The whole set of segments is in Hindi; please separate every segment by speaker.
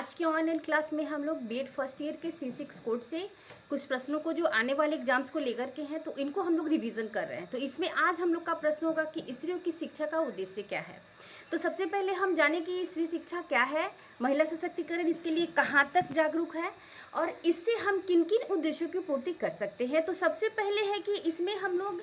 Speaker 1: आज के ऑनलाइन क्लास में हम लोग बीएड फर्स्ट ईयर के C6 कोड से कुछ प्रश्नों को जो आने वाले एग्जाम्स को लेकर के हैं तो इनको हम लोग रिवीजन कर रहे हैं। तो इसमें आज हम लोग का प्रश्न होगा कि स्त्रियों की शिक्षा का उद्देश्य क्या है। तो सबसे पहले हम जाने कि स्त्री शिक्षा क्या है, महिला सशक्तिकरण इसके लिए कहाँ तक जागरूक है और इससे हम किन किन उद्देश्यों की पूर्ति कर सकते हैं। तो सबसे पहले है कि इसमें हम लोग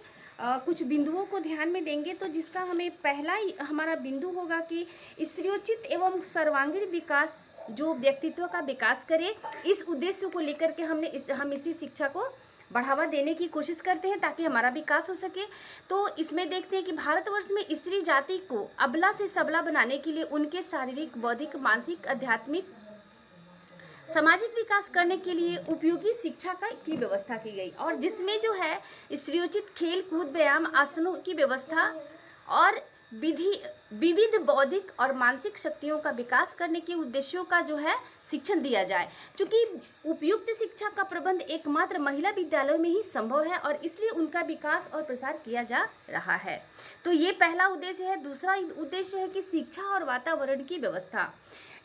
Speaker 1: कुछ बिंदुओं को ध्यान में देंगे। तो जिसका हमें पहला हमारा बिंदु होगा कि स्त्रियोचित एवं सर्वांगीण विकास जो व्यक्तित्व का विकास करे, इस उद्देश्य को लेकर के हम इसी शिक्षा को बढ़ावा देने की कोशिश करते हैं ताकि हमारा विकास हो सके। तो इसमें देखते हैं कि भारतवर्ष में स्त्री जाति को अबला से सबला बनाने के लिए उनके शारीरिक, बौद्धिक, मानसिक, आध्यात्मिक, सामाजिक विकास करने के लिए उपयोगी शिक्षा की व्यवस्था की गई और जिसमें जो है स्त्रियोचित खेल कूद, व्यायाम, आसनों की व्यवस्था और विविध बौद्धिक और मानसिक शक्तियों का विकास करने के उद्देश्यों का जो है शिक्षण दिया जाए। क्योंकि उपयुक्त शिक्षा का प्रबंध एकमात्र महिला विद्यालयों में ही संभव है और इसलिए उनका विकास और प्रसार किया जा रहा है। तो ये पहला उद्देश्य है। दूसरा उद्देश्य है कि शिक्षा और वातावरण की व्यवस्था।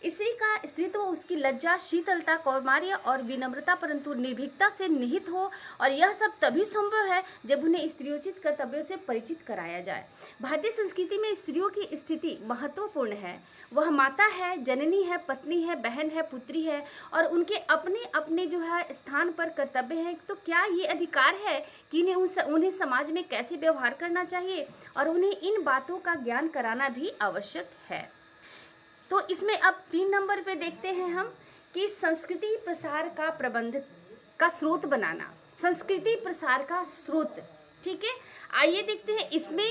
Speaker 1: स्त्री का स्त्रीत्व उसकी लज्जा, शीतलता, कौमार्य और विनम्रता परंतु निर्भीकता से निहित हो और यह सब तभी संभव है जब उन्हें स्त्रियोचित कर्तव्यों से परिचित कराया जाए। भारतीय संस्कृति में स्त्रियों की स्थिति महत्वपूर्ण है। वह माता है, जननी है, पत्नी है, बहन है, पुत्री है और उनके अपने अपने जो है स्थान पर कर्तव्य है। तो क्या ये अधिकार है कि उन्हें समाज में कैसे व्यवहार करना चाहिए और उन्हें इन बातों का ज्ञान कराना भी आवश्यक है। तो इसमें अब 3 नंबर पे देखते हैं हम कि संस्कृति प्रसार का प्रबंध का स्रोत बनाना। संस्कृति प्रसार का स्रोत, ठीक है। आइए देखते हैं इसमें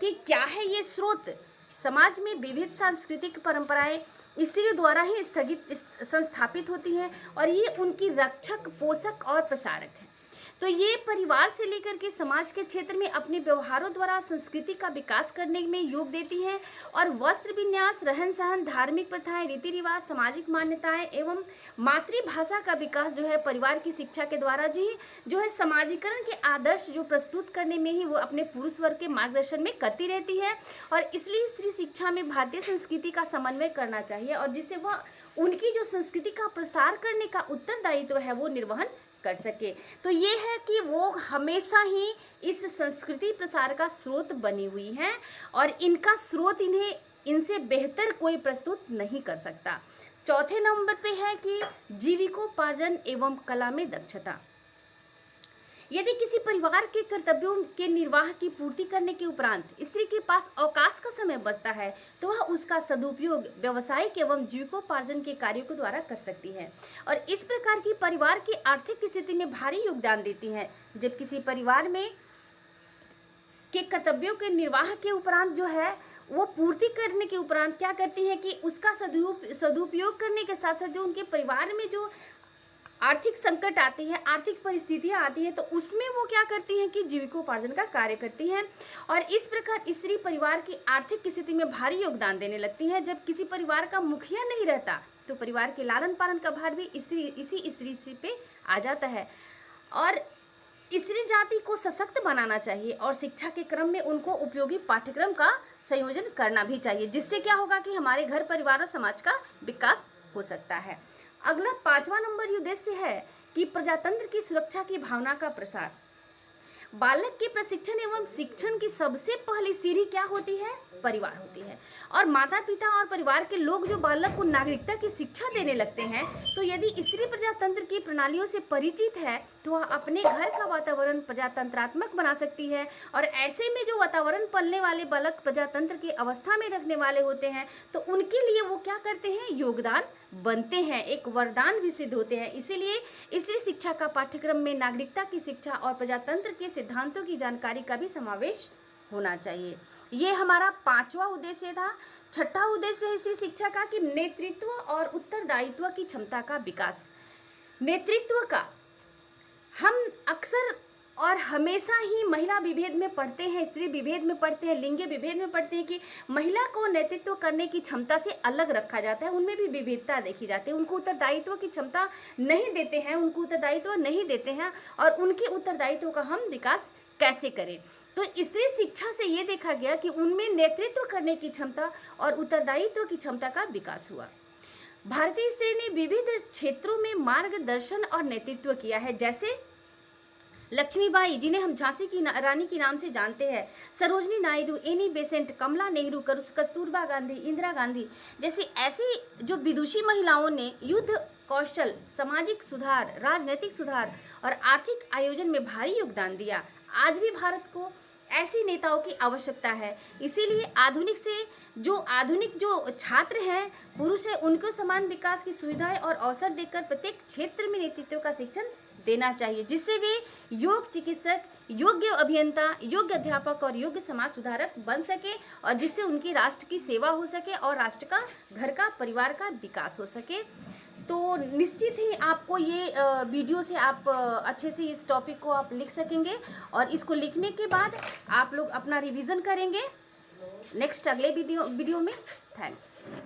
Speaker 1: कि क्या है ये स्रोत। समाज में विविध सांस्कृतिक परंपराएं स्त्रियों द्वारा ही संस्थापित होती हैं और ये उनकी रक्षक, पोषक और प्रसारक है। तो ये परिवार से लेकर के समाज के क्षेत्र में अपने व्यवहारों द्वारा संस्कृति का विकास करने में योग देती हैं और वस्त्र विन्यास, रहन सहन, धार्मिक प्रथाएं, रीति रिवाज, सामाजिक मान्यताएं एवं मातृभाषा का विकास जो है परिवार की शिक्षा के द्वारा जो है समाजीकरण के आदर्श जो प्रस्तुत करने में ही वो अपने पुरुष वर्ग के मार्गदर्शन में करती रहती है। और इसलिए स्त्री शिक्षा में भारतीय संस्कृति का समन्वय करना चाहिए और जिससे वह उनकी जो संस्कृति का प्रसार करने का उत्तरदायित्व है वो निर्वहन कर सके। तो ये है कि वो हमेशा ही इस संस्कृति प्रसार का स्रोत बनी हुई हैं और इनका स्रोत इनसे बेहतर कोई प्रस्तुत नहीं कर सकता। चौथे नंबर पे है कि जीविकोपार्जन एवं कला में दक्षता। यदि किसी परिवार के कर्तव्यों के निर्वाह की पूर्ति करने के उपरांत स्त्री के पास अवकाश का समय बचता है तो वह उसका सदुपयोग व्यवसायिक एवं जीविकोपार्जन के कार्यों के द्वारा कर सकती है और इस प्रकार की परिवार की आर्थिक स्थिति में भारी योगदान देती है। जब किसी परिवार में के कर्तव्यों के निर्वाह के उपरांत जो है वो पूर्ति करने के उपरांत क्या करती है कि उसका सदुपयोग करने के साथ साथ जो उनके परिवार में जो आर्थिक संकट आती है, आर्थिक परिस्थितियां आती है तो उसमें वो क्या करती हैं कि जीविकोपार्जन का कार्य करती हैं और इस प्रकार स्त्री परिवार की आर्थिक स्थिति में भारी योगदान देने लगती हैं। जब किसी परिवार का मुखिया नहीं रहता तो परिवार के लालन पालन का भार भी इसी स्त्री पे आ जाता है और स्त्री जाति को सशक्त बनाना चाहिए और शिक्षा के क्रम में उनको उपयोगी पाठ्यक्रम का संयोजन करना भी चाहिए, जिससे क्या होगा कि हमारे घर, परिवार और समाज का विकास हो सकता है। अगला 5वां नंबर उद्देश्य है कि प्रजातंत्र की सुरक्षा की भावना का प्रसार। बालक के प्रशिक्षण एवं शिक्षण की सबसे पहली सीढ़ी क्या होती है? परिवार होती है और माता पिता और परिवार के लोग जो बालक को नागरिकता की शिक्षा देने लगते हैं तो यदि स्त्री प्रजातंत्र की प्रणालियों से परिचित है तो वह अपने घर का वातावरण प्रजातंत्रात्मक बना सकती है और ऐसे में जो वातावरण पलने वाले बालक प्रजातंत्र की अवस्था में रखने वाले होते हैं तो उनके लिए वो क्या करते हैं? योगदान बनते हैं, एक वरदान भी सिद्ध होते हैं। इसीलिए स्त्री शिक्षा का पाठ्यक्रम में नागरिकता की शिक्षा और प्रजातंत्र के सिद्धांतों की जानकारी का भी समावेश होना चाहिए। ये हमारा 5वां उद्देश्य था। 6वां उद्देश्य है स्त्री शिक्षा का कि नेतृत्व और उत्तरदायित्व की क्षमता का विकास। नेतृत्व का हम अक्सर और हमेशा ही महिला विभेद में पढ़ते हैं, स्त्री विभेद में पढ़ते हैं, लिंग विभेद में पढ़ते हैं कि महिला को नेतृत्व करने की क्षमता से अलग रखा जाता है, उनमें भी विविधता देखी जाती है, उनको उत्तरदायित्व की क्षमता नहीं देते हैं, उनको उत्तरदायित्व नहीं देते हैं और उनके उत्तरदायित्व का हम विकास कैसे करें। तो स्त्री शिक्षा से ये देखा गया कि उनमें नेतृत्व करने की क्षमता और उत्तरदायित्व की क्षमता का विकास हुआ। भारतीय स्त्री ने विविध क्षेत्रों में मार्गदर्शन और नेतृत्व किया है, जैसे लक्ष्मीबाई, जिन्हें हम झांसी की रानी के नाम से जानते हैं, सरोजनी नायडू, एनी बेसेंट, कमला नेहरू, कस्तूरबा गांधी, इंदिरा गांधी जैसी ऐसी जो विदुषी महिलाओं ने युद्ध कौशल, सामाजिक सुधार, राजनीतिक सुधार और आर्थिक आयोजन में भारी योगदान दिया। आज भी भारत को ऐसी नेताओं की आवश्यकता है। इसीलिए आधुनिक जो छात्र हैं, पुरुष हैं, उनको समान विकास की सुविधाएं और अवसर देकर प्रत्येक क्षेत्र में नेतृत्व का शिक्षण देना चाहिए, जिससे वे योग्य चिकित्सक, योग्य अभियंता, योग्य अध्यापक और योग्य समाज सुधारक बन सके, और जिससे उनकी राष्ट्र की सेवा हो सके और राष्ट्र का, घर का, परिवार का विकास हो सके। तो निश्चित ही आपको ये वीडियो से आप अच्छे से इस टॉपिक को आप लिख सकेंगे, और इसको लिखने के बाद आप लोग अपना रिवीजन करेंगे नेक्स्ट अगले वीडियो में। थैंक्स।